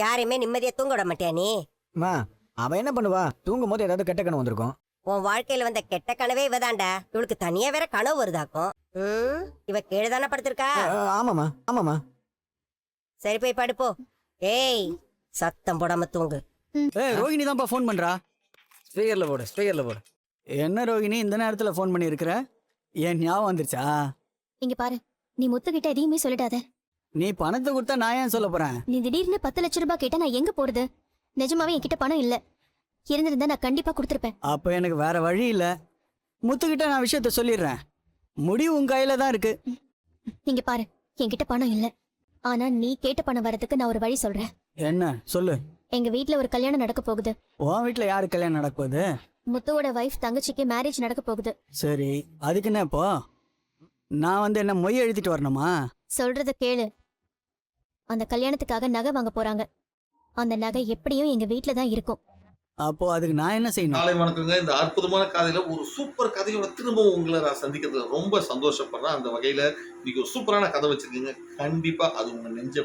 யாரையுமே நிம்மதியா தூங்க விட மாட்டியா நீ? மா அவ என்ன பண்ணுவா? தூங்கும் போது ஏதாவது கெட்ட கனவு வந்திருக்கும். உன் வாழ்க்கையில வந்த கெட்ட கனவே இவதான்டா. இவளுக்கு தனியா வேற கனவு வருதாக்கும். இவ கீழே தானே படுத்திருக்கா? ஆமாமா ஆமாமா. சரி போய் படுப்போ. ஏய் சத்தம் போடாம தூங்கு. ரோகிணி தான்ப்பா ஃபோன் பண்றா. ஸ்பீக்கர்ல போடு. என்ன ரோகிணி இந்த நேரத்துல ஃபோன் பண்ணி இருக்கிற? ஏன் ஞாபகம் வந்துருச்சா? இங்க பாரு, நீ முத்துக்கிட்ட எதையுமே சொல்லிடாத. நீ பணத்தை கொடுத்தா நான் ஏன் சொல்ல போறேன்? நீ திடீர்னு 10 லட்சம் ரூபாய் கேட்டா நான் எங்க போறது? நிஜமாவே என்கிட்ட பணம் இல்ல. இருந்திருந்தா நான் கண்டிப்பா கொடுத்திருப்பேன். அப்ப எனக்கு வேற வழி இல்ல. முத்துக்கிட்ட நான் விஷயத்த சொல்லிடுறேன். முடிவு உன் கையில தான் இருக்கு. இங்க பாரு, என்கிட்ட பணம் இல்ல. ஆனா நீ கேட்ட பணம் வரதுக்கு நான் ஒரு வழி சொல்றேன். என்ன சொல்லு? எங்க வீட்ல ஒரு கல்யாணம் நடக்க போகுது. உன் வீட்டுல யாரு கல்யாணம் நடக்குது? முத்துவோட வைஃப் தங்கச்சிக்கு மேரேஜ் நடக்க போகுது. சரி, அதுக்கு என்ன இப்போ? நான் என்ன மொய் எழுதிட்டு வரணுமா? சொல்றத கேளு. அந்த கல்யாணத்துக்காக நகை வாங்க போறாங்க. அந்த நகை எப்படியும் எங்க வீட்ல தான் இருக்கும். அப்போ அதுக்கு நான் என்ன செய்யணும்? நாளை வணக்கங்க. இந்த அற்புதமான கதையில ஒரு சூப்பர் கதையோட திரும்பவும் உங்களை நான் சந்திக்கிறதுல ரொம்ப சந்தோஷப்படுறேன். அந்த வகையில இன்னைக்கு ஒரு சூப்பரான கதை வச்சிருக்கீங்க. கண்டிப்பா அது உங்க நெஞ்ச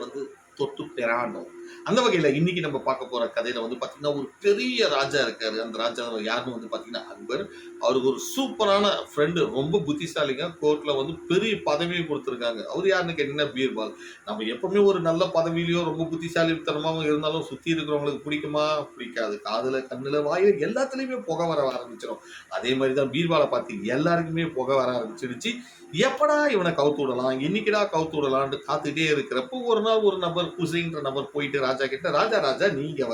தொட்டு பெறாண்டும். அந்த வகையில இன்னைக்கு நம்ம பார்க்க போற கதையில பாத்தீங்கன்னா ஒரு பெரிய ராஜா இருக்காரு. அந்த ராஜா யாருன்னு பாத்தீங்கன்னா அக்பர். அவருக்கு ஒரு சூப்பரான ஃப்ரெண்டு, ரொம்ப புத்திசாலிங்க. கோர்ட்ல பெரிய பதவியும் கொடுத்துருக்காங்க. அவர் யாருன்னு கேட்டீங்கன்னா பீர்பால். நம்ம எப்பவுமே ஒரு நல்ல பதவியிலயோ ரொம்ப புத்திசாலித்தனமாவும் இருந்தாலும் சுத்தி இருக்கிறவங்களுக்கு பிடிக்குமா? பிடிக்காது. காதுல கண்ணுல வாயில எல்லாத்துலயுமே புகை வர ஆரம்பிச்சிடும். அதே மாதிரிதான் பீர்பாலை பார்த்து எல்லாருக்குமே புகை வர ஆரம்பிச்சிருச்சு. எப்படா இவனை கவுத்து விடலாம், என்னைக்குடா கவுத்து விடலான்னு காத்துட்டே இருக்கிறப்போ ஒரு நாள் ஒரு நபர் குசைன்ற நபர் போயிட்டு ராஜா கிட்ட, ராஜா நீங்க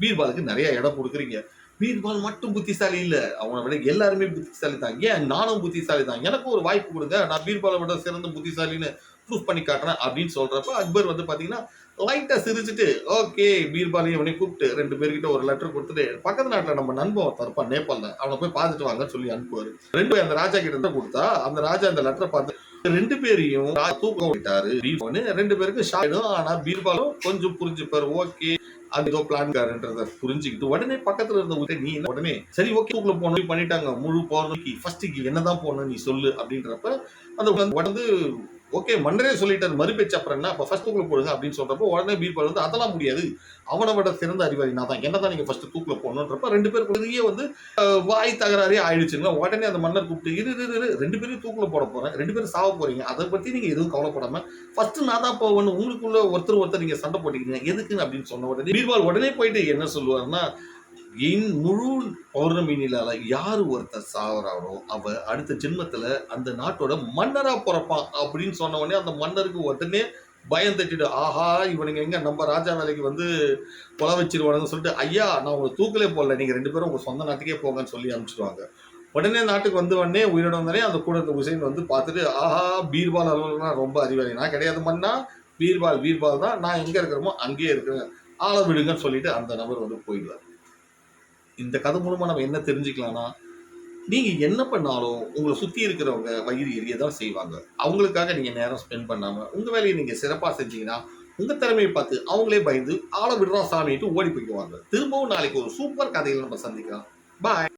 பீர்பாலுக்கு நிறைய இடம் கொடுக்குறீங்க. பீர்பால் மட்டும் புத்திசாலி இல்ல, அவனை விட எல்லாருமே புத்திசாலி தான். ஏன் நானும் புத்திசாலி தான், எனக்கும் ஒரு வாய்ப்பு கொடுங்க, நான் பீர்பாலை விட சிறந்த புத்திசாலின்னு ப்ரூஃப் பண்ணி காட்டுறேன் அப்படின்னு சொல்றப்ப அக்பர் பாத்தீங்கன்னா லைட்டா சிரிச்சுட்டு ஓகே பீர்பாலையும் அவனை கூப்பிட்டு 2 பேர்கிட்ட ஒரு லெட்டர் கொடுத்துட்டு பக்கத்து நாட்டுல நம்ம நண்பன் தரப்பா நேபாள்ல, அவனை போய் பார்த்துட்டு வாங்கன்னு சொல்லி அனுப்புவாரு. 2 அந்த ராஜா கிட்ட கொடுத்தா அந்த ராஜா அந்த லெட்டரை பார்த்து 2 பேரையும் தூக்கம் விட்டாரு. 2 பேருக்கு ஷாயிடும். ஆனா பீர்பாலும் கொஞ்சம் புரிஞ்சுப்பாரு. ஓகே அது ஏதோ பிளான்காரன்றத புரிஞ்சுக்கிட்டு உடனே பக்கத்துல இருந்த நீ உடனே சரி ஓகே தூக்குல போகணும் பண்ணிட்டாங்க. முழு பௌர்ணமிக்கு ஃபர்ஸ்ட் என்னதான் போகணும் நீ சொல்லு அப்படின்றப்ப அந்த ஓகே மன்னரே சொல்லிட்டாரு மறுபேச்சு அப்புறம் என்ன அப்ப ஃபர்ஸ்ட் தூக்குல போடுங்க அப்படின்னு சொல்றப்போ உடனே பீர்பால் அதெல்லாம் முடியாது, அவனை விட சிறந்த அறிவாளி நான் தான், என்னதான் நீங்க ஃபர்ஸ்ட் தூக்குல போடணுன்றப்ப 2 பேருக்குள்ளேயே வாய் தகராறே ஆயிடுச்சுங்க. உடனே அந்த மன்னர் கூப்பிட்டு இரு 2 பேரும் தூக்குல போட போறேன், 2 பேரும் சாவ போறீங்க, அதை பத்தி நீங்க எதுவும் கவலைப்படாம ஃபர்ஸ்ட் நான் தான் போவேன்னு உங்களுக்குள்ள ஒருத்தர் நீங்க சண்டை போட்டுக்கிறீங்க எதுக்குன்னு அப்படின்னு சொன்ன உடனே பீர்பால் உடனே போயிட்டு என்ன சொல்லுவாருன்னா, என் முழு பௌர்ணமி நிலால யாரு ஒருத்தர் சாவறாரோ அவ அடுத்த ஜென்மத்துல அந்த நாட்டோட மன்னரா பிறப்பான் அப்படின்னு சொன்ன உடனே அந்த மன்னருக்கு உடனே பயம் தட்டிட்டு, ஆஹா இவனுங்க எங்க நம்ம ராஜா வேலைக்கு கொலை வச்சிருவானுன்னு சொல்லிட்டு, ஐயா நான் உங்களை தூக்கலே போடல, நீங்க 2 பேரும் உங்க சொந்த நாட்டுக்கே போங்கன்னு சொல்லி அனுப்பிச்சிடுவாங்க. உடனே நாட்டுக்கு உடனே உயிரோட வந்தனே அந்த கூட இருந்த ஹுசைன் பார்த்துட்டு, ஆஹா பீர்பால் அலுவலனா ரொம்ப அறிவாளி, நான் கிடையாது மன்னா, பீர்பால் தான், நான் எங்க இருக்கிறோமோ அங்கேயே இருக்கிறேன், ஆள விடுங்கன்னு சொல்லிட்டு அந்த நபர் போயிடுவார். இந்த கதை மூலமா நம்ம என்ன தெரிஞ்சுக்கலாம்னா, நீங்க என்ன பண்ணாலும் உங்களை சுத்தி இருக்கிறவங்க வயிறு எரியதான் செய்வாங்க. அவங்களுக்காக நீங்க நேரம் ஸ்பெண்ட் பண்ணாம உங்க வேலையை நீங்க சிறப்பா செஞ்சீங்கன்னா உங்க திறமையை பார்த்து அவங்களே பயந்து ஆள விடுறா சாமிட்டு ஓடி போயிடுவாங்க. திரும்பவும் நாளைக்கு ஒரு சூப்பர் கதையில நம்ம சந்திக்கலாம். பாய்.